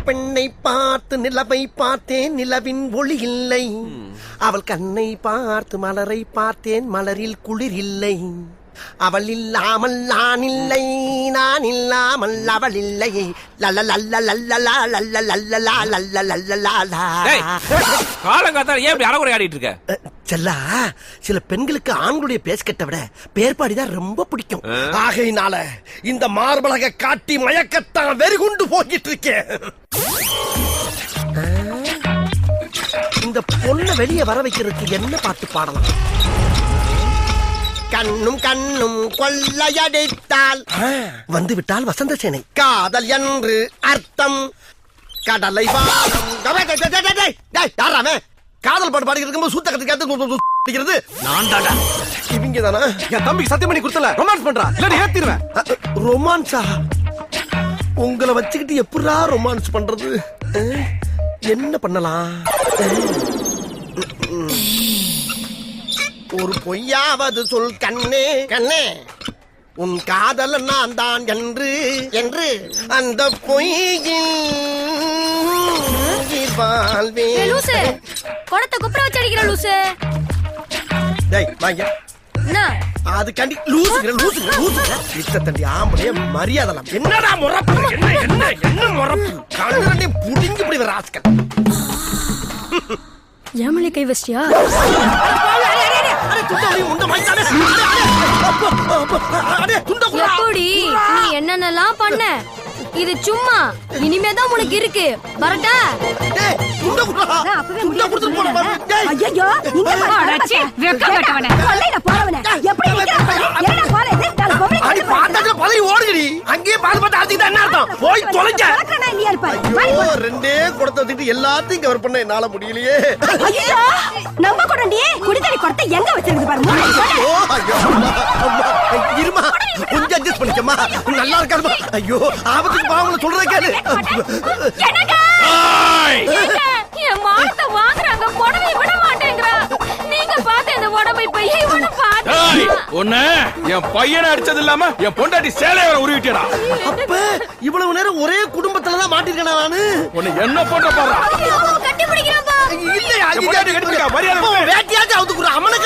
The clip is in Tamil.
பெண்ணை பார்த்து நிலவை பார்த்தேன், நிலவின் ஒளி இல்லை. அவள் கண்ணை பார்த்து மலரை பார்த்தேன், மலரில் குளிர் இல்லை. அவள் இல்லாமல் நான் இல்லை, நான் இல்லாமல் அவள் இல்லை. காலங்காத்தால ஏன் இப்படி அறகுறை ஆடிட்டு இருக்க? செல்லா, சில பெண்களுக்கு ஆண்களுடைய பேஸ்கட்டை விட பேர்பாடிதான் ரொம்ப பிடிக்கும். ஆகையினால இந்த மார்பலக காட்டி மயக்கத்தான் வெறிகுண்டு போகிட்டு இருக்கேன். இந்த பொண்ணை வெளியே வர வைக்கிறதுக்கு என்ன பாட்டு பாடலாம்? கண்ணும் கண்ணும் கொள்ளையடித்தால் வந்து விட்டால் வசந்த சேனை. காதல் என்று அர்த்தம், கடலை வாழும். காதல் பாட்டு பாடிக்கிட்டு இருக்கும்போது சூத்த கத்துக்கிறது நான் தாடா. இவங்க தானா? என் தம்பிக்கு சத்தியம் பண்ணி கொடுத்தல ரொமான்ஸ் பண்றா, இல்ல ஏத்திடுவேன். ரொமான்ஸா? உங்களை வச்சுக்கிட்டு எப்படா ரொமான்ஸ் பண்றது? என்ன பண்ணலாம்? ஒரு பொய்யாவது சொல் கண்ணே, கண்ணே உன் காதல் நான் தான் என்று என்று அந்த பொய்யில் வாழ்வேன். லூசு, கொடத்தை குப்புற வச்சு அடிக்கிற லூசு. டேய் வாங்க. என்ன அது கண்டி லூசுகிற லூசுகிற லூசுகிற இஷ்ட தண்டி ஆம்பளைய மரியாதலாம். என்னடா முறப்பு? என்ன என்ன என்ன முறப்பு? கண்ணு புடிங்கி இப்படி வர ஆஸ்கல். ஏமலே கை வச்சியா? எப்படி நீ என்னென்னலாம் பண்ண? இது சும்மா, இனிமேதான் உனக்கு இருக்கு. வரட்டா? அங்கேயே பால் பார்த்து அடிச்சுக்கிட்டா என்ன அர்த்தம்? போய் தொலைஞ்ச. ரெண்டே குடத்தை வச்சுக்கிட்டு எல்லாத்தையும் கவர் பண்ண என்னால முடியலையே. நம்ம கொண்டே குடிதண்ணி குடத்தை எங்க வச்சிருக்கு பாருங்க. இருமா, கொஞ்சம் அட்ஜஸ்ட் பண்ணிக்கமா. நல்லா இருக்காதுமா. ஐயோ, ஆபத்துக்கு பாவங்களை சொல்றத கேளு. என் மானத்தை வாங்குறாங்க, புடவை விட மாட்டேங்கிறா. நீங்க பார்த்து இந்த புடவை பைய இவனை பார்த்து ஒண்ணு என் பையனை அடிச்சது இல்லாம என் பொண்டாட்டி சேலைய வர உருவிட்டா. அப்ப இவ்வளவு நேரம் ஒரே குடும்பத்துலதான் மாட்டிருக்கேன் நானு. உன்னை என்ன பண்ற பாரு. கட்டி பிடிக்கிறான்பா. இல்லையா? வேட்டியாச்சும் அவுத்துக்குற அம்மனுக்கு